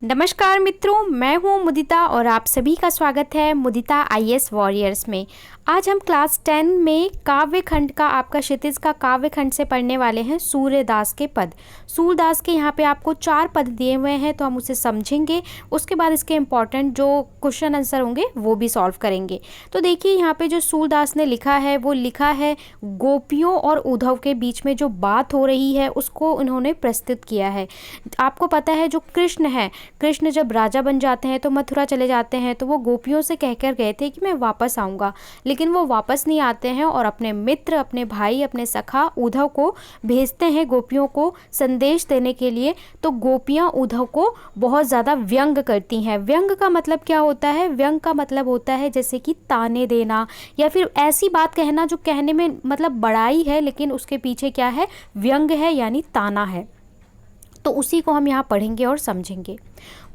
नमस्कार मित्रों, मैं हूं मुदिता और आप सभी का स्वागत है मुदिता आईएएस वॉरियर्स में। आज हम क्लास 10 में काव्य खंड का आपका क्षितिज का काव्य खंड से पढ़ने वाले हैं सूर्यदास के पद। सूरदास के यहाँ पे आपको 4 पद दिए हुए हैं, तो हम उसे समझेंगे। उसके बाद इसके इम्पॉर्टेंट जो क्वेश्चन आंसर होंगे वो भी सॉल्व करेंगे। तो देखिए यहाँ पे जो सूरदास ने लिखा है वो लिखा है गोपियों और उद्धव के बीच में जो बात हो रही है उसको उन्होंने प्रस्तुत किया है। आपको पता है जो कृष्ण है, कृष्ण जब राजा बन जाते हैं तो मथुरा चले जाते हैं, तो वो गोपियों से कहकर गए थे कि मैं वापस आऊँगा, लेकिन वो वापस नहीं आते हैं और अपने मित्र, अपने भाई, अपने सखा उद्धव को भेजते हैं गोपियों को संदेश देने के लिए। तो गोपियाँ उद्धव को बहुत ज़्यादा व्यंग करती हैं। व्यंग का मतलब क्या होता है? व्यंग का मतलब होता है जैसे कि ताने देना या फिर ऐसी बात कहना जो कहने में मतलब बड़ाई है लेकिन उसके पीछे क्या है? व्यंग है, यानी ताना है। तो उसी को हम यहाँ पढ़ेंगे और समझेंगे।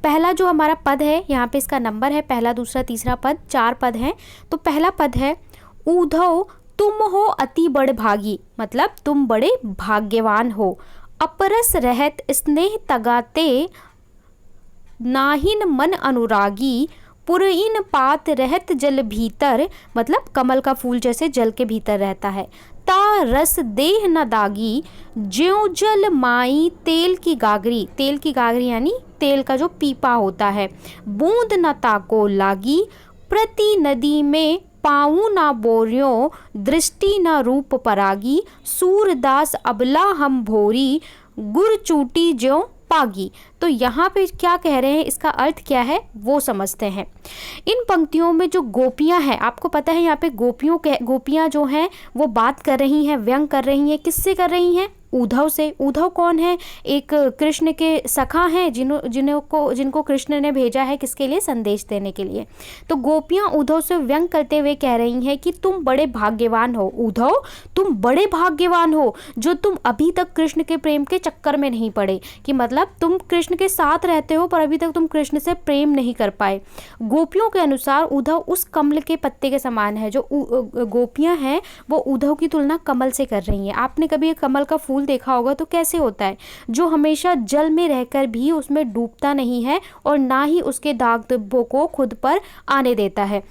पहला जो हमारा पद है, यहाँ पे इसका नंबर है पहला, दूसरा, तीसरा पद, 4 पद हैं। तो पहला पद है उद्धव तुम हो अति बड़ भागी, मतलब तुम बड़े भाग्यवान हो। अपरस रहत स्नेह तगाते नाहिन मन अनुरागी, पुरइन पात रहत जल भीतर, मतलब कमल का फूल जैसे जल के भीतर रहता है। ता रस देह न दागी, ज्यों जल माई तेल की गागरी, तेल की गागरी यानी तेल का जो पीपा होता है। बूंद न ताको लागी, प्रति नदी में पाऊँ ना बोरियों, दृष्टि न रूप परागी, सूरदास अबला हम भोरी, गुर चूटी ज्यों पागी। तो यहाँ पे क्या कह रहे हैं, इसका अर्थ क्या है वो समझते हैं। इन पंक्तियों में जो गोपियाँ हैं, आपको पता है यहाँ पे गोपियाँ जो हैं वो बात कर रही हैं, व्यंग कर रही हैं। किससे कर रही हैं? उद्धव से। उद्धव कौन है? एक कृष्ण के सखा हैं जिनको कृष्ण ने भेजा है किसके लिए? संदेश देने के लिए। तो गोपियाँ उद्धव से व्यंग करते हुए कह रही हैं कि तुम बड़े भाग्यवान हो उद्धव, तुम बड़े भाग्यवान हो जो तुम अभी तक कृष्ण के प्रेम के चक्कर में नहीं पड़े, कि मतलब तुम कृष्ण के साथ रहते हो पर अभी तक तुम कृष्ण से प्रेम नहीं कर पाए। गोपियों के अनुसार उद्धव उस कमल के पत्ते के समान है। जो गोपियाँ हैं वो उद्धव की तुलना कमल से कर रही हैं। आपने कभी कमल का फूल देखा होगा तो कैसे होता है? जो हमेशा जल में रहकर भी उसमें डूबता नहीं है और ना ही उसके दाग धब्बों को खुद पर आने देता है।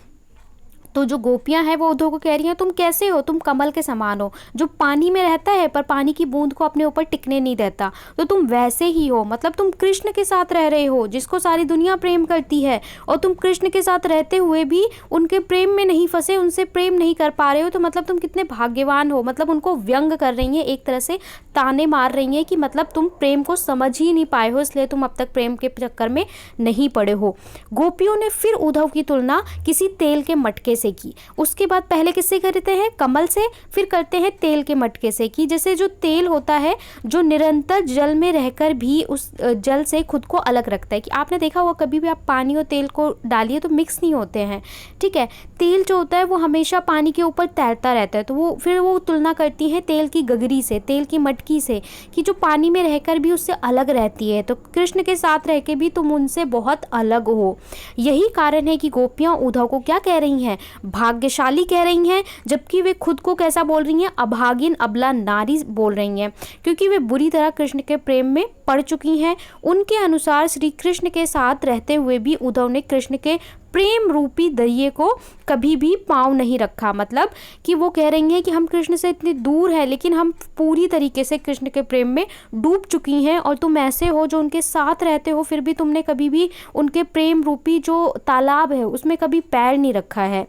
तो जो गोपियां हैं वो उद्धव को कह रही हैं तुम कैसे हो? तुम कमल के समान हो जो पानी में रहता है पर पानी की बूंद को अपने ऊपर टिकने नहीं देता। तो तुम वैसे ही हो, मतलब तुम कृष्ण के साथ रह रहे हो जिसको सारी दुनिया प्रेम करती है, और तुम कृष्ण के साथ रहते हुए भी उनके प्रेम में नहीं फंसे, उनसे प्रेम नहीं कर पा रहे हो। तो मतलब तुम कितने भाग्यवान हो। मतलब उनको व्यंग कर रही हैं, एक तरह से ताने मार रही हैं कि मतलब तुम प्रेम को समझ ही नहीं पाए हो, इसलिए तुम अब तक प्रेम के चक्कर में नहीं पड़े हो। गोपियों ने फिर उद्धव की तुलना किसी तेल के मटके से की। उसके बाद पहले किससे करते हैं? कमल से, फिर करते हैं तेल के मटके से। कि जैसे जो तेल होता है जो निरंतर जल में रहकर भी उस जल से खुद को अलग रखता है। कि आपने देखा होगा कभी भी आप पानी और तेल को डालिए तो मिक्स नहीं होते हैं, ठीक है। तेल जो होता है वो हमेशा पानी के ऊपर तैरता रहता है। तो वो तुलना करती है तेल की गगरी से, तेल की मटकी से, कि जो पानी में रहकर भी उससे अलग रहती है। तो कृष्ण के साथ रह के भी तुम उनसे बहुत अलग हो। यही कारण है कि गोपियाँ उद्धव को क्या कह रही हैं? भाग्यशाली कह रही हैं, जबकि वे खुद को कैसा बोल रही हैं? अभागिन, अबला नारी बोल रही हैं, क्योंकि वे बुरी तरह कृष्ण के प्रेम में पड़ चुकी हैं। उनके अनुसार श्री कृष्ण के साथ रहते हुए भी उद्धव ने कृष्ण के प्रेम रूपी दरिये को कभी भी पाँव नहीं रखा। मतलब कि वो कह रही हैं कि हम कृष्ण से इतनी दूर हैं लेकिन हम पूरी तरीके से कृष्ण के प्रेम में डूब चुकी हैं, और तुम ऐसे हो जो उनके साथ रहते हो फिर भी तुमने कभी भी उनके प्रेम रूपी जो तालाब है उसमें कभी पैर नहीं रखा है,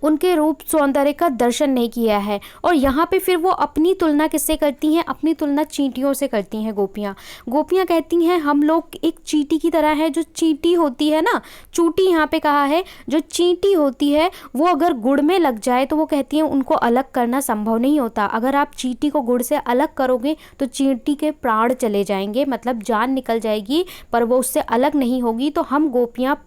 उनके रूप सौंदर्य का दर्शन नहीं किया है। और यहाँ पे फिर वो अपनी तुलना किससे करती हैं? अपनी तुलना चींटियों से करती हैं गोपियाँ कहती हैं हम लोग एक चींटी की तरह है। जो चींटी होती है ना, चूटी यहाँ पे कहा है, जो चींटी होती है वो अगर गुड़ में लग जाए तो वो कहती हैं उनको अलग करना संभव नहीं होता। अगर आप चींटी को गुड़ से अलग करोगे तो चींटी के प्राण चले जाएंगे, मतलब जान निकल जाएगी, पर वो उससे अलग नहीं होगी। तो हम गोपियाँ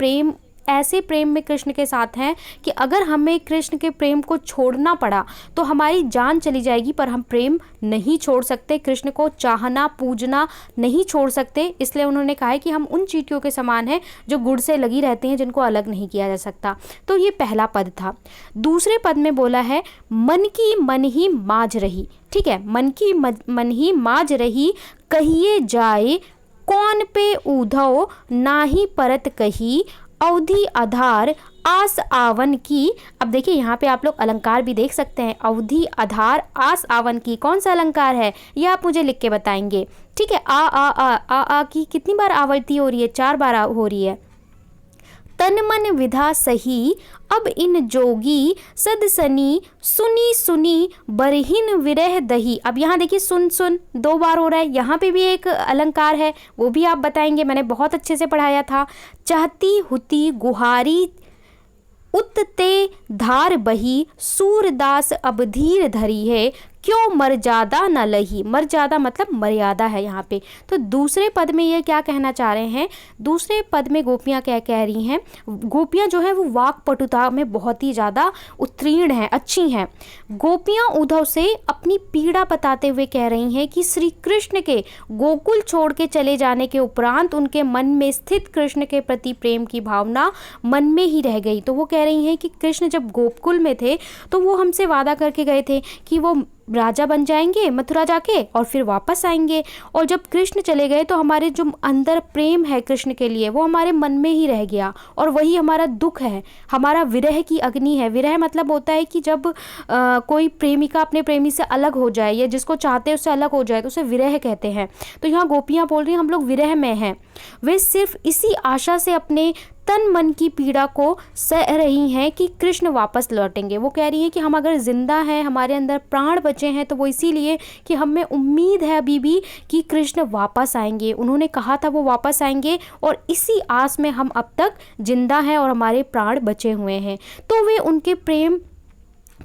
ऐसे प्रेम में कृष्ण के साथ हैं कि अगर हमें कृष्ण के प्रेम को छोड़ना पड़ा तो हमारी जान चली जाएगी, पर हम प्रेम नहीं छोड़ सकते, कृष्ण को चाहना पूजना नहीं छोड़ सकते। इसलिए उन्होंने कहा है कि हम उन चींटियों के समान हैं जो गुड़ से लगी रहती हैं, जिनको अलग नहीं किया जा सकता। तो ये पहला पद था। दूसरे पद में बोला है मन की मन ही माज रही, ठीक है, मन की मन ही माज रही, कहिए जाए कौन पे ऊधव नाही परत कही, अवधि आधार आस आवन की। अब देखिए यहाँ पे आप लोग अलंकार भी देख सकते हैं, अवधि आधार आस आवन की, कौन सा अलंकार है ये आप मुझे लिख के बताएंगे। ठीक है, आ की कितनी बार आवृत्ति हो रही है, 4 बार हो रही है। तन मन विधा सही, अब इन जोगी सद सनी, सुनी सुनी बरहिन विरह दही। अब यहाँ देखिए सुन सुन 2 बार हो रहा है, यहाँ पे भी एक अलंकार है, वो भी आप बताएंगे, मैंने बहुत अच्छे से पढ़ाया था। चाहती हुती गुहारी उत्ते धार बही, सूरदास अब धीर धरी है, क्यों मर्यादा न लही। मर्यादा मतलब मर्यादा है यहाँ पे। तो दूसरे पद में ये क्या कहना चाह रहे हैं, दूसरे पद में गोपियाँ क्या कह रही हैं, गोपियाँ जो है वो वाक पटुता में बहुत ही ज़्यादा उत्तीर्ण हैं, अच्छी हैं। गोपियाँ उद्धव से अपनी पीड़ा बताते हुए कह रही हैं कि श्री कृष्ण के गोकुल छोड़ के चले जाने के उपरांत उनके मन में स्थित कृष्ण के प्रति प्रेम की भावना मन में ही रह गई। तो वो कह रही हैं कि कृष्ण जब गोकुल में थे तो वो हमसे वादा करके गए थे कि वो राजा बन जाएंगे मथुरा जाके और फिर वापस आएंगे, और जब कृष्ण चले गए तो हमारे जो अंदर प्रेम है कृष्ण के लिए वो हमारे मन में ही रह गया, और वही हमारा दुख है, हमारा विरह की अग्नि है। विरह मतलब होता है कि जब कोई प्रेमिका अपने प्रेमी से अलग हो जाए या जिसको चाहते हैं उससे अलग हो जाए तो उसे विरह कहते हैं। तो यहाँ गोपियाँ बोल रही हैं हम लोग विरह में हैं। वे सिर्फ इसी आशा से अपने तन मन की पीड़ा को सह रही हैं कि कृष्ण वापस लौटेंगे। वो कह रही हैं कि हम अगर जिंदा हैं, हमारे अंदर प्राण बचे हैं, तो वो इसीलिए कि हमें उम्मीद है अभी भी कि कृष्ण वापस आएंगे। उन्होंने कहा था वो वापस आएंगे और इसी आस में हम अब तक जिंदा हैं और हमारे प्राण बचे हुए हैं। तो वे उनके प्रेम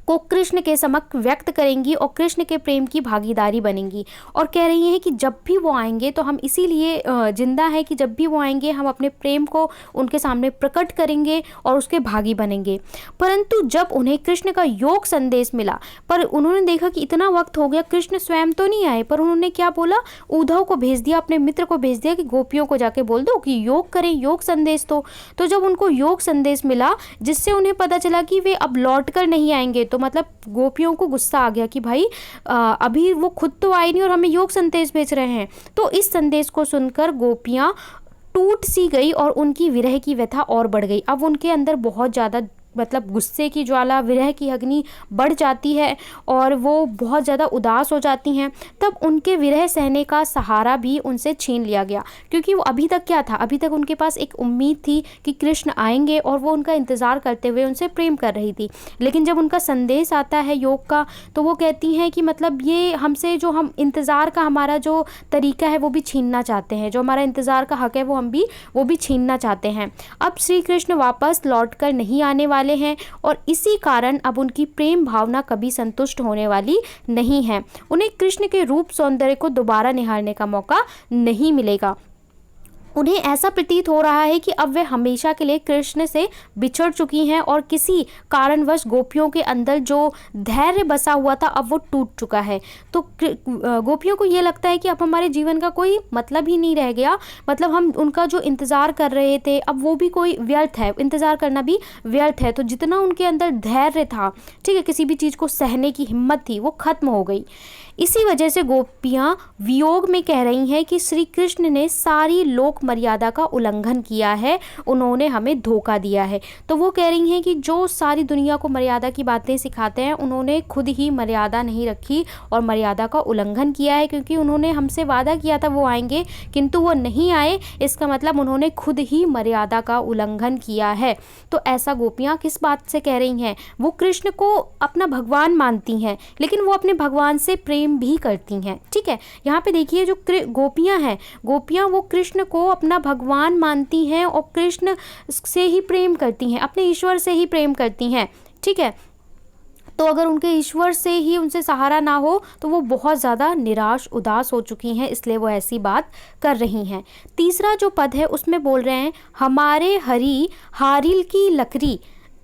को कृष्ण के समक्ष व्यक्त करेंगी और कृष्ण के प्रेम की भागीदारी बनेंगी, और कह रही हैं कि जब भी वो आएंगे तो हम इसीलिए जिंदा है कि जब भी वो आएंगे हम अपने प्रेम को उनके सामने प्रकट करेंगे और उसके भागी बनेंगे। परंतु जब उन्हें कृष्ण का योग संदेश मिला, पर उन्होंने देखा कि इतना वक्त हो गया, कृष्ण स्वयं तो नहीं आए, पर उन्होंने क्या बोला, उद्धव को भेज दिया, अपने मित्र को भेज दिया कि गोपियों को जाके बोल दो कि योग करें, योग संदेश। तो जब उनको योग संदेश मिला जिससे उन्हें पता चला कि वे अब लौट कर नहीं आएंगे, तो मतलब गोपियों को गुस्सा आ गया कि भाई अभी वो खुद तो आए नहीं और हमें योग संदेश भेज रहे हैं। तो इस संदेश को सुनकर गोपियाँ टूट सी गई और उनकी विरह की व्यथा और बढ़ गई। अब उनके अंदर बहुत ज़्यादा मतलब गुस्से की ज्वाला, विरह की अग्नि बढ़ जाती है और वो बहुत ज़्यादा उदास हो जाती हैं। तब उनके विरह सहने का सहारा भी उनसे छीन लिया गया, क्योंकि वो अभी तक क्या था, अभी तक उनके पास एक उम्मीद थी कि कृष्ण आएंगे और वो उनका इंतज़ार करते हुए उनसे प्रेम कर रही थी। लेकिन जब उनका संदेश आता है योग का, तो वो कहती हैं कि मतलब ये हमसे जो हम इंतज़ार का हमारा जो तरीका है वो भी छीनना चाहते हैं, जो हमारा इंतज़ार का हक है वो भी छीनना चाहते हैं। अब श्री कृष्ण वापस लौट कर नहीं आने वाले हैं और इसी कारण अब उनकी प्रेम भावना कभी संतुष्ट होने वाली नहीं है। उन्हें कृष्ण के रूप सौंदर्य को दोबारा निहारने का मौका नहीं मिलेगा। उन्हें ऐसा प्रतीत हो रहा है कि अब वे हमेशा के लिए कृष्ण से बिछड़ चुकी हैं और किसी कारणवश गोपियों के अंदर जो धैर्य बसा हुआ था अब वो टूट चुका है। तो गोपियों को ये लगता है कि अब हमारे जीवन का कोई मतलब ही नहीं रह गया, मतलब हम उनका जो इंतज़ार कर रहे थे अब वो भी कोई व्यर्थ है, इंतज़ार करना भी व्यर्थ है। तो जितना उनके अंदर धैर्य था, ठीक है, किसी भी चीज़ को सहने की हिम्मत थी, वो खत्म हो गई। इसी वजह से गोपियाँ वियोग में कह रही हैं कि श्री कृष्ण ने सारी लोक मर्यादा का उल्लंघन किया है, उन्होंने हमें धोखा दिया है। तो वो कह रही हैं कि जो सारी दुनिया को मर्यादा की बातें सिखाते हैं उन्होंने खुद ही मर्यादा नहीं रखी और मर्यादा का उल्लंघन किया है, क्योंकि उन्होंने हमसे वादा किया था वो आएंगे किंतु वो नहीं आए, इसका मतलब उन्होंने खुद ही मर्यादा का उल्लंघन किया है। तो ऐसा गोपियाँ किस बात से कह रही हैं, वो कृष्ण को अपना भगवान मानती हैं लेकिन वो अपने भगवान से प्रेम भी करती हैं। ठीक है, यहाँ पे देखिए जो गोपियाँ हैं, गोपियाँ वो कृष्ण को अपना भगवान मानती हैं और कृष्ण से ही प्रेम करती हैं, अपने ईश्वर से ही प्रेम करती हैं। ठीक है, तो अगर उनके ईश्वर से ही उनसे सहारा ना हो तो वो बहुत ज़्यादा निराश उदास हो चुकी हैं, इसलिए वो ऐसी बात कर रही हैं। तीसरा जो पद है उसमें बोल रहे हैं, हमारे हरी हारिल की लकड़ी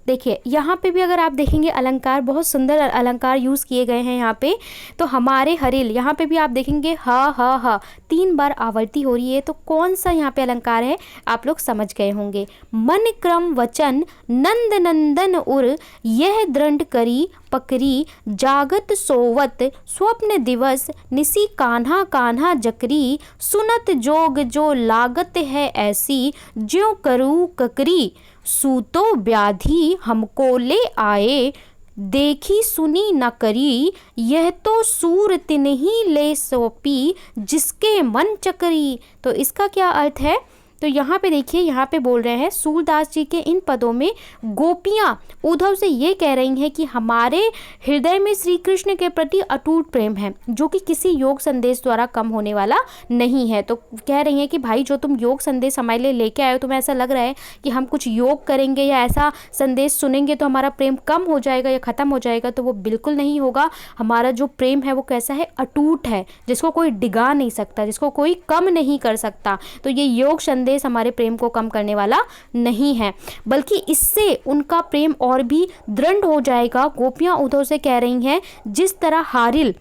देखिए यहाँ पे भी अगर आप देखेंगे अलंकार, बहुत सुंदर अलंकार यूज़ किए गए हैं यहाँ पे। तो हमारे हरिल, यहाँ पे भी आप देखेंगे ह 3 बार आवर्ती हो रही है। तो कौन सा यहाँ पे अलंकार है आप लोग समझ गए होंगे। मन क्रम वचन नंद नंदन उर, यह दृढ़ करी पकरी, जागत सोवत स्वप्न दिवस, निसी कान्हा कान्हा जकरी, सुनत जोग जो लागत है ऐसी, ज्यों करूँ ककरी, सूतो व्याधि हमको ले आए, देखी सुनी न करी, यह तो सूर तिन्ही ले सौंपी, जिसके मन चकरी। तो इसका क्या अर्थ है। तो यहाँ पे देखिए, यहाँ पे बोल रहे हैं सूरदास जी के इन पदों में गोपियाँ उद्धव से ये कह रही हैं कि हमारे हृदय में श्री कृष्ण के प्रति अटूट प्रेम है, जो कि किसी योग संदेश द्वारा कम होने वाला नहीं है। तो कह रही हैं कि भाई जो तुम योग संदेश हमारे लिए लेके आए हो, तुम्हें ऐसा लग रहा है कि हम कुछ योग करेंगे या ऐसा संदेश सुनेंगे तो हमारा प्रेम कम हो जाएगा या ख़त्म हो जाएगा, तो वो बिल्कुल नहीं होगा। हमारा जो प्रेम है वो कैसा है, अटूट है, जिसको कोई डिगा नहीं सकता, जिसको कोई कम नहीं कर सकता। तो ये योग संदेश हमारे प्रेम को कम करने वाला नहीं है, बल्कि इससे उनका प्रेम और भी दृढ़ हो जाएगा। गोपियां उद्धव से कह रही हैं, जिस तरह हारिल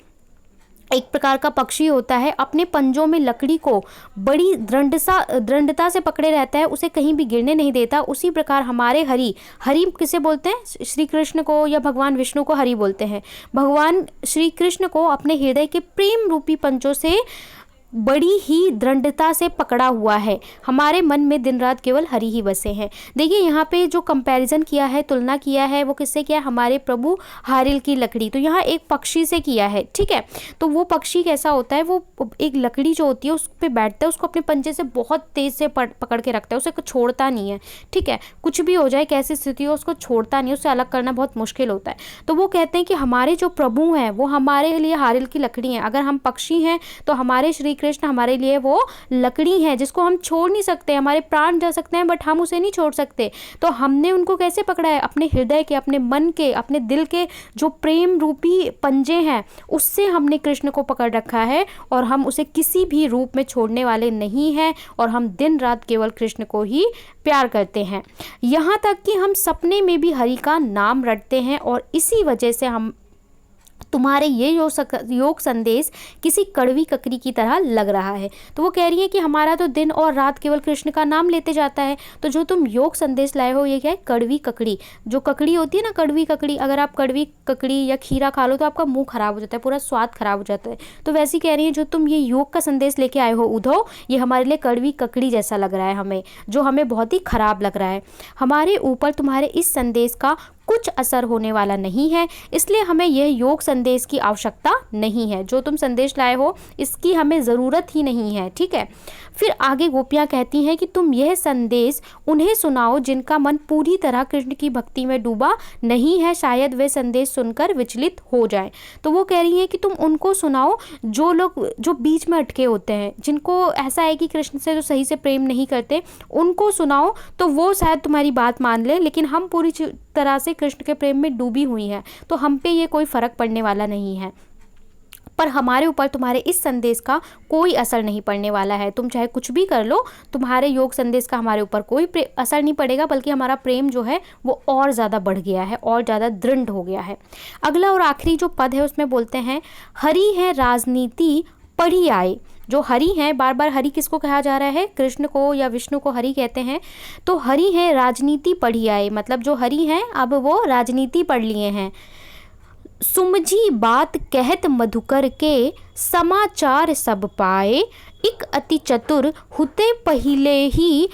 एक प्रकार का पक्षी होता है, अपने पंजों में लकड़ी को बड़ी दृढ़ता से पकड़े रहता है, उसे कहीं भी गिरने नहीं देता, उसी प्रकार हमारे हरि किसे बोलते हैं, श्री कृष्ण को या भगवान विष्णु को हरि बोलते हैं। भगवान श्री कृष्ण को अपने हृदय के प्रेम रूपी पंजों से बड़ी ही दृढ़ता से पकड़ा हुआ है। हमारे मन में दिन रात केवल हरि ही बसे हैं। देखिए यहाँ पे जो कंपैरिजन किया है, तुलना किया है, वो किससे किया है, हमारे प्रभु हारिल की लकड़ी। तो यहाँ एक पक्षी से किया है, ठीक है। तो वो पक्षी कैसा होता है, वो एक लकड़ी जो होती है उस पर बैठता है, उसको अपने पंजे से बहुत तेज़ से पकड़ के रखता है, उसे छोड़ता नहीं है, ठीक है। कुछ भी हो जाए, कैसी स्थिति हो, उसको छोड़ता नहीं, उससे अलग करना बहुत मुश्किल होता है। तो वो कहते हैं कि हमारे जो प्रभु हैं वो हमारे लिए हारिल की लकड़ी हैं। अगर हम पक्षी हैं तो हमारे श्री कृष्ण हमारे लिए वो लकड़ी है, जिसको हम छोड़ नहीं सकते। हमारे प्राण जा सकते हैं बट हम उसे नहीं छोड़ सकते। तो हमने उनको कैसे पकड़ा है, अपने हृदय के, अपने मन के, अपने दिल के जो प्रेम रूपी पंजे हैं, उससे हमने कृष्ण को पकड़ रखा है, और हम उसे किसी भी रूप में छोड़ने वाले नहीं हैं, और हम दिन रात केवल कृष्ण को ही प्यार करते हैं। यहाँ तक कि हम सपने में भी हरि का नाम रटते हैं, और इसी वजह से हम तुम्हारे ये योग संदेश किसी कड़वी ककड़ी की तरह लग रहा है। तो वो कह रही है कि हमारा तो दिन और रात केवल कृष्ण का नाम लेते जाता है, तो जो तुम योग संदेश लाए हो ये क्या है, कड़वी ककड़ी। जो ककड़ी होती है ना, कड़वी ककड़ी, अगर आप कड़वी ककड़ी या खीरा खा लो तो आपका मुंह खराब हो जाता है, पूरा स्वाद खराब हो जाता है। तो वैसी कह रही है, जो तुम ये योग का संदेश लेके आए हो उद्धव, ये हमारे लिए कड़वी ककड़ी जैसा लग रहा है हमें, जो हमें बहुत ही खराब लग रहा है। हमारे ऊपर तुम्हारे इस संदेश का कुछ असर होने वाला नहीं है, इसलिए हमें यह योग संदेश की आवश्यकता नहीं है। जो तुम संदेश लाए हो इसकी हमें ज़रूरत ही नहीं है, ठीक है। फिर आगे गोपियाँ कहती हैं कि तुम यह संदेश उन्हें सुनाओ जिनका मन पूरी तरह कृष्ण की भक्ति में डूबा नहीं है, शायद वे संदेश सुनकर विचलित हो जाएं। तो वो कह रही हैं कि तुम उनको सुनाओ जो लोग जो बीच में अटके होते हैं, जिनको ऐसा है कि कृष्ण से जो सही से प्रेम नहीं करते, उनको सुनाओ, तो वो शायद तुम्हारी बात मान लें। लेकिन हम पूरी तरह से कृष्ण के प्रेम में डूबी हुई हैं, तो हम पे ये कोई फ़र्क पड़ने वाला नहीं है। पर हमारे ऊपर तुम्हारे इस संदेश का कोई असर नहीं पड़ने वाला है। तुम चाहे कुछ भी कर लो, तुम्हारे योग संदेश का हमारे ऊपर कोई असर नहीं पड़ेगा, बल्कि हमारा प्रेम जो है वो और ज़्यादा बढ़ गया है, और ज़्यादा दृढ़ हो गया है। अगला और आखिरी जो पद है उसमें बोलते हैं, हरि है राजनीति पढ़ी आए। जो हरि हैं, बार बार हरि किसको कहा जा रहा है, कृष्ण को या विष्णु को हरि कहते हैं। तो हरि है राजनीति पढ़ी आए, मतलब जो हरि हैं अब वो राजनीति पढ़ लिए हैं। सुमझी बात कहत मधुकर के, समाचार सब पाए, इक अति चतुर हुते पहिले ही,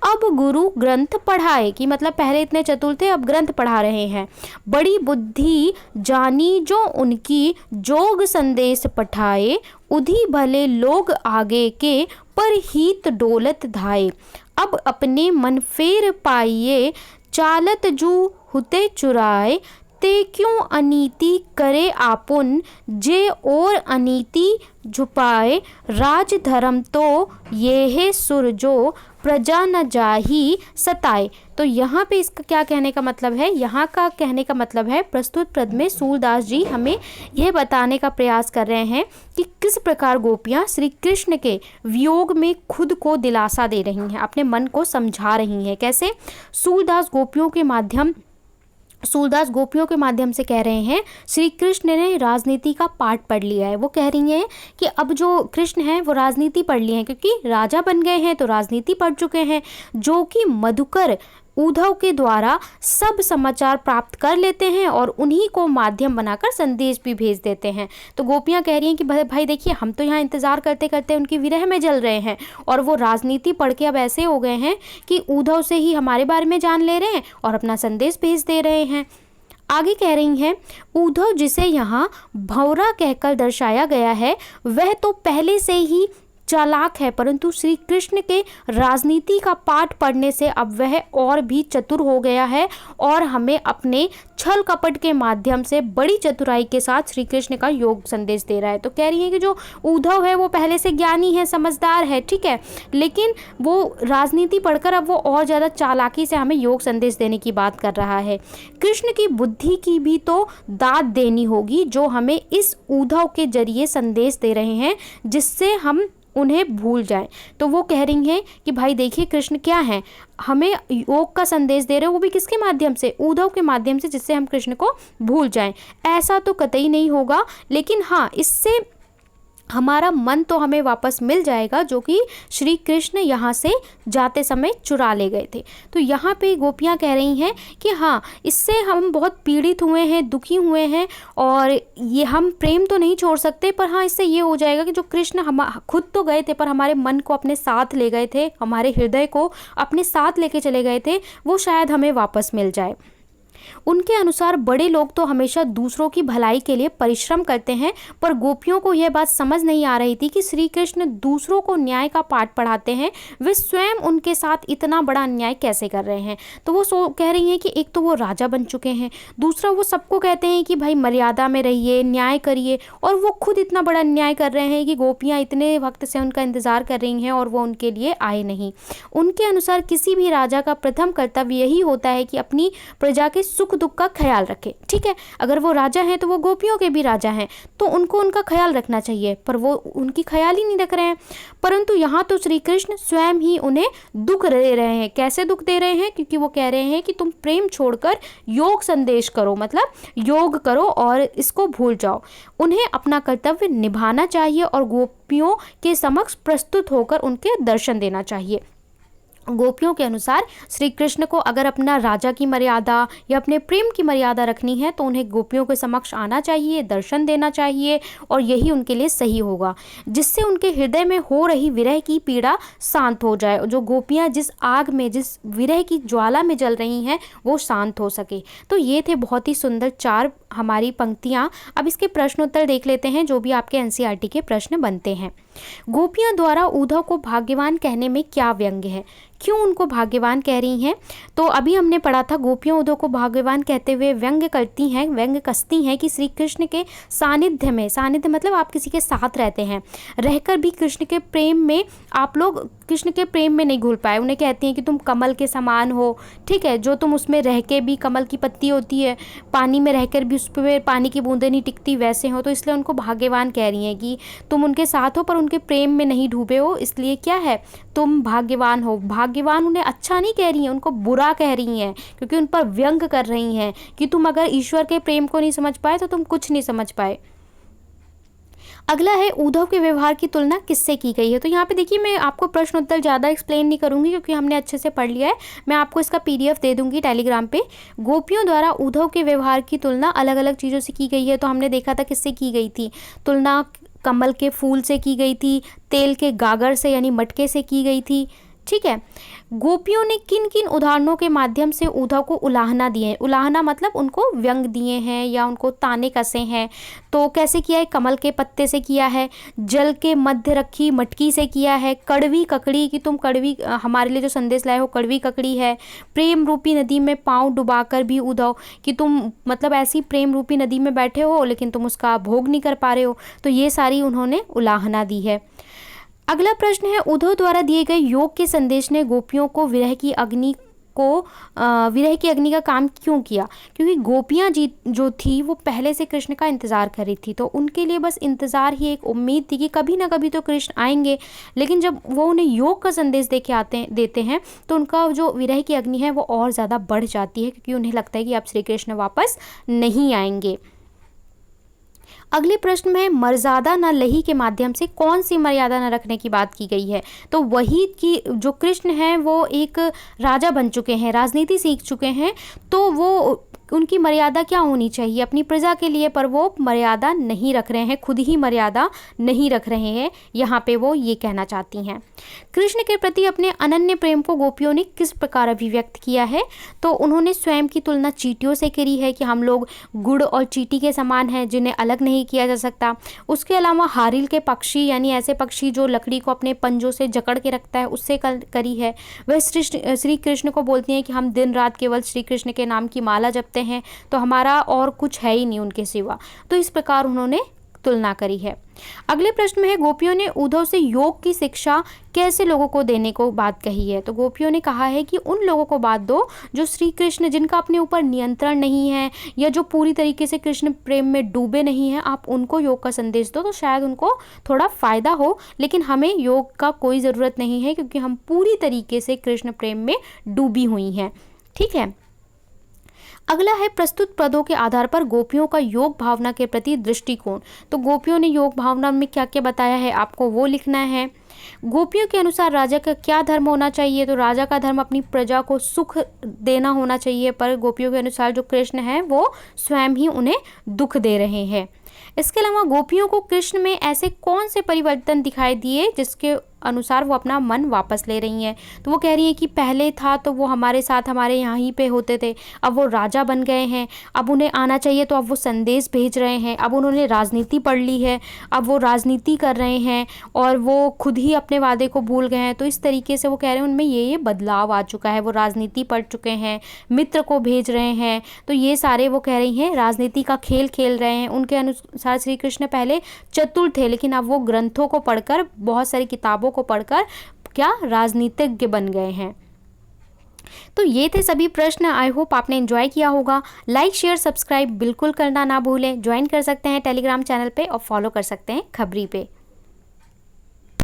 अब गुरु ग्रंथ पढ़ाए। कि मतलब पहले इतने चतुर थे, अब ग्रंथ पढ़ा रहे हैं। बड़ी बुद्धि जानी जो उनकी, जोग संदेश पठाए, उधी भले लोग आगे के, पर हित डोलत धाए। अब अपने मन फेर पाइए, चालत जू हुते चुराए, ते क्यों अनीति करे आपुन, जे और अनीति झुपाए, राज धर्म तो ये है सुर जो, प्रजा न जाही सताए। तो यहाँ पे इसका क्या कहने का मतलब है, यहाँ का कहने का मतलब है, प्रस्तुत पद में सूरदास जी हमें यह बताने का प्रयास कर रहे हैं कि किस प्रकार गोपियाँ श्री कृष्ण के वियोग में खुद को दिलासा दे रही हैं, अपने मन को समझा रही हैं। कैसे सूरदास गोपियों के माध्यम सूरदास गोपियों के माध्यम से कह रहे हैं श्री कृष्ण ने राजनीति का पाठ पढ़ लिया है। वो कह रही हैं कि अब जो कृष्ण हैं वो राजनीति पढ़ लिए हैं, क्योंकि राजा बन गए हैं तो राजनीति पढ़ चुके हैं, जो कि मधुकर उद्धव के द्वारा सब समाचार प्राप्त कर लेते हैं और उन्हीं को माध्यम बनाकर संदेश भी भेज देते हैं। तो गोपियाँ कह रही हैं कि भाई देखिए, हम तो यहाँ इंतज़ार करते करते उनकी विरह में जल रहे हैं, और वो राजनीति पढ़ के अब ऐसे हो गए हैं कि उद्धव से ही हमारे बारे में जान ले रहे हैं और अपना संदेश भेज दे रहे हैं। आगे कह रही हैं, उद्धव जिसे यहाँ भंवरा कहकर दर्शाया गया है वह तो पहले से ही चालाक है, परंतु श्री कृष्ण के राजनीति का पाठ पढ़ने से अब वह और भी चतुर हो गया है और हमें अपने छल कपट के माध्यम से बड़ी चतुराई के साथ श्री कृष्ण का योग संदेश दे रहा है। तो कह रही है कि जो उद्धव है वो पहले से ज्ञानी है, समझदार है, ठीक है, लेकिन वो राजनीति पढ़कर अब वो और ज़्यादा चालाकी से हमें योग संदेश देने की बात कर रहा है। कृष्ण की बुद्धि की भी तो दाद देनी होगी जो हमें इस उद्धव के जरिए संदेश दे रहे हैं, जिससे हम उन्हें भूल जाएं। तो वो कह रही हैं कि भाई देखिए, कृष्ण क्या है, हमें योग का संदेश दे रहे हैं, वो भी किसके माध्यम से, उद्धव के माध्यम से, जिससे हम कृष्ण को भूल जाएं। ऐसा तो कतई नहीं होगा, लेकिन हाँ, इससे हमारा मन तो हमें वापस मिल जाएगा जो कि श्री कृष्ण यहाँ से जाते समय चुरा ले गए थे। तो यहाँ पे गोपियाँ कह रही हैं कि हाँ, इससे हम बहुत पीड़ित हुए हैं, दुखी हुए हैं, और ये हम प्रेम तो नहीं छोड़ सकते, पर हाँ, इससे ये हो जाएगा कि जो कृष्ण हम खुद तो गए थे पर हमारे मन को अपने साथ ले गए थे, हमारे हृदय को अपने साथ लेके चले गए थे, वो शायद हमें वापस मिल जाए। उनके अनुसार बड़े लोग तो हमेशा दूसरों की भलाई के लिए परिश्रम करते हैं, पर गोपियों को यह बात समझ नहीं आ रही थी कि श्री कृष्ण दूसरों को न्याय का पाठ पढ़ाते हैं, वे स्वयं उनके साथ इतना बड़ा अन्याय कैसे कर रहे हैं। तो वो कह रही हैं कि एक तो वो राजा बन चुके हैं, दूसरा वो सबको कहते हैं कि भाई मर्यादा में रहिए, न्याय करिए, और वो खुद इतना बड़ा अन्याय कर रहे हैं कि गोपियाँ इतने वक्त से उनका इंतजार कर रही हैं और वो उनके लिए आए नहीं। उनके अनुसार किसी भी राजा का प्रथम कर्तव्य यही होता है कि अपनी प्रजा के सुख दुख का ख्याल रखे, ठीक है। अगर वो राजा हैं तो वो गोपियों के भी राजा हैं, तो उनको उनका ख्याल रखना चाहिए, पर वो उनकी ख्याल ही नहीं रख रहे हैं। परंतु यहाँ तो श्री कृष्ण स्वयं ही उन्हें दुख दे रहे हैं। कैसे दुख दे रहे हैं? क्योंकि वो कह रहे हैं कि तुम प्रेम छोड़कर योग संदेश करो, मतलब योग करो और इसको भूल जाओ। उन्हें अपना कर्तव्य निभाना चाहिए और गोपियों के समक्ष प्रस्तुत होकर उनके दर्शन देना चाहिए। गोपियों के अनुसार श्री कृष्ण को अगर अपना राजा की मर्यादा या अपने प्रेम की मर्यादा रखनी है तो उन्हें गोपियों के समक्ष आना चाहिए, दर्शन देना चाहिए, और यही उनके लिए सही होगा, जिससे उनके हृदय में हो रही विरह की पीड़ा शांत हो जाए। जो गोपियाँ जिस आग में, जिस विरह की ज्वाला में जल रही हैं, वो शांत हो सके। तो ये थे बहुत ही सुंदर 4 हमारी पंक्तियाँ। अब इसके प्रश्न उत्तर देख लेते हैं जो भी आपके एनसीईआरटी के प्रश्न बनते हैं। गोपियाँ द्वारा उद्धव को भाग्यवान कहने में क्या व्यंग्य है? क्यों उनको भाग्यवान कह रही हैं? तो अभी हमने पढ़ा था, गोपियाँ उद्धव को भाग्यवान कहते हुए व्यंग्य करती हैं, व्यंग्य कसती हैं कि श्री कृष्ण के सानिध्य में, सानिध्य मतलब आप किसी के साथ रहते हैं, रहकर भी कृष्ण के प्रेम में आप लोग कृष्ण के प्रेम में नहीं घुल पाए। उन्हें कहती हैं कि तुम कमल के समान हो, ठीक है, जो तुम उसमें रह के भी, कमल की पत्ती होती है, पानी में रहकर भी उस पर पानी की बूंदें नहीं टिकती, वैसे हो। तो इसलिए उनको भाग्यवान कह रही हैं कि तुम उनके साथ हो पर उनके प्रेम में नहीं डूबे हो, इसलिए क्या है, तुम भाग्यवान हो। भाग्यवान उन्हें अच्छा नहीं कह रही हैं, उनको बुरा कह रही हैं, क्योंकि उन पर व्यंग कर रही हैं कि तुम अगर ईश्वर के प्रेम को नहीं समझ पाए तो तुम कुछ नहीं समझ पाए। अगला है, उद्धव के व्यवहार की तुलना किससे की गई है? तो यहाँ पे देखिए, मैं आपको प्रश्न उत्तर ज़्यादा एक्सप्लेन नहीं करूँगी क्योंकि हमने अच्छे से पढ़ लिया है। मैं आपको इसका PDF दे दूँगी टेलीग्राम पे। गोपियों द्वारा उद्धव के व्यवहार की तुलना अलग अलग चीज़ों से की गई है। तो हमने देखा था किससे की गई थी तुलना, कमल के फूल से की गई थी, तेल के गागर से यानी मटके से की गई थी, ठीक है। गोपियों ने किन किन उदाहरणों के माध्यम से उद्धव को उलाहना दिए हैं? उलाहना मतलब उनको व्यंग दिए हैं या उनको ताने कसे हैं। तो कैसे किया है? कमल के पत्ते से किया है, जल के मध्य रखी मटकी से किया है, कड़वी ककड़ी की तुम कड़वी, हमारे लिए जो संदेश लाए हो कड़वी ककड़ी है, प्रेम रूपी नदी में पाँव डुबाकर भी उद्धव कि तुम मतलब ऐसी प्रेम रूपी नदी में बैठे हो लेकिन तुम उसका भोग नहीं कर पा रहे हो। तो ये सारी उन्होंने उलाहना दी है। अगला प्रश्न है, उद्धव द्वारा दिए गए योग के संदेश ने गोपियों को विरह की अग्नि को विरह की अग्नि का काम क्यों किया? क्योंकि गोपियाँ जी जो थी वो पहले से कृष्ण का इंतज़ार कर रही थी, तो उनके लिए बस इंतज़ार ही एक उम्मीद थी कि कभी ना कभी तो कृष्ण आएंगे। लेकिन जब वो उन्हें योग का संदेश देते हैं तो उनका जो विरह की अग्नि है वो और ज़्यादा बढ़ जाती है, क्योंकि उन्हें लगता है कि अब श्री कृष्ण वापस नहीं आएंगे। अगले प्रश्न में मर्यादा न लही के माध्यम से कौन सी मर्यादा न रखने की बात की गई है? तो वही कि जो कृष्ण हैं वो एक राजा बन चुके हैं, राजनीति सीख चुके हैं, तो वो उनकी मर्यादा क्या होनी चाहिए अपनी प्रजा के लिए, पर वो मर्यादा नहीं रख रहे हैं, खुद ही मर्यादा नहीं रख रहे हैं, यहाँ पे वो ये कहना चाहती हैं। कृष्ण के प्रति अपने अनन्य प्रेम को गोपियों ने किस प्रकार अभिव्यक्त किया है? तो उन्होंने स्वयं की तुलना चींटियों से करी है कि हम लोग गुड़ और चींटी के समान हैं जिन्हें अलग नहीं किया जा सकता। उसके अलावा हारिल के पक्षी यानी ऐसे पक्षी जो लकड़ी को अपने पंजों से जकड़ के रखता है, उससे करी है। वह श्री कृष्ण को बोलती हैं कि हम दिन रात केवल श्री कृष्ण के नाम की माला जपते हैं, तो हमारा और कुछ है ही नहीं उनके सिवा। तो इस प्रकार उन्होंने तुलना करी है। अगले प्रश्न में है गोपियों ने उद्धव से योग की शिक्षा कैसे लोगों को देने को बात कही है? तो गोपियों ने कहा है कि उन लोगों को बात दो जो श्री कृष्ण, जिनका अपने ऊपर नियंत्रण नहीं है या जो पूरी तरीके से कृष्ण प्रेम में डूबे नहीं हैं, आप उनको योग का संदेश दो तो शायद उनको थोड़ा फायदा हो। लेकिन हमें योग का कोई ज़रूरत नहीं है, क्योंकि हम पूरी तरीके से कृष्ण प्रेम में डूबी हुई हैं। ठीक है। अगला है प्रस्तुत पदों के आधार पर गोपियों का योग भावना के प्रति दृष्टिकोण। तो गोपियों ने योग भावना में क्या क्या बताया है आपको वो लिखना है। गोपियों के अनुसार राजा का क्या धर्म होना चाहिए? तो राजा का धर्म अपनी प्रजा को सुख देना होना चाहिए, पर गोपियों के अनुसार जो कृष्ण है वो स्वयं ही उन्हें दुख दे रहे हैं। इसके अलावा गोपियों को कृष्ण में ऐसे कौन से परिवर्तन दिखाई दिए जिसके अनुसार वो अपना मन वापस ले रही हैं? तो वो कह रही हैं कि पहले था तो वो हमारे साथ हमारे यहाँ ही पे होते थे, अब वो राजा बन गए हैं, अब उन्हें आना चाहिए तो अब वो संदेश भेज रहे हैं, अब उन्होंने राजनीति पढ़ ली है, अब वो राजनीति कर रहे हैं और वो खुद ही अपने वादे को भूल गए हैं। तो इस तरीके से वो कह रहे हैं उनमें ये बदलाव आ चुका है, वो राजनीति पढ़ चुके हैं, मित्र को भेज रहे हैं। तो ये सारे वो कह रही हैं राजनीति का खेल खेल रहे हैं। उनके अनुसार श्री कृष्ण पहले चतुर थे, लेकिन अब वो ग्रंथों को पढ़कर, बहुत सारी किताबों को पढ़कर क्या राजनीतिज्ञ बन गए हैं। तो ये थे सभी प्रश्न। आई होप आपने एंजॉय किया होगा। लाइक शेयर सब्सक्राइब बिल्कुल करना ना भूलें। ज्वाइन कर सकते हैं टेलीग्राम चैनल पे और फॉलो कर सकते हैं खबरी पे।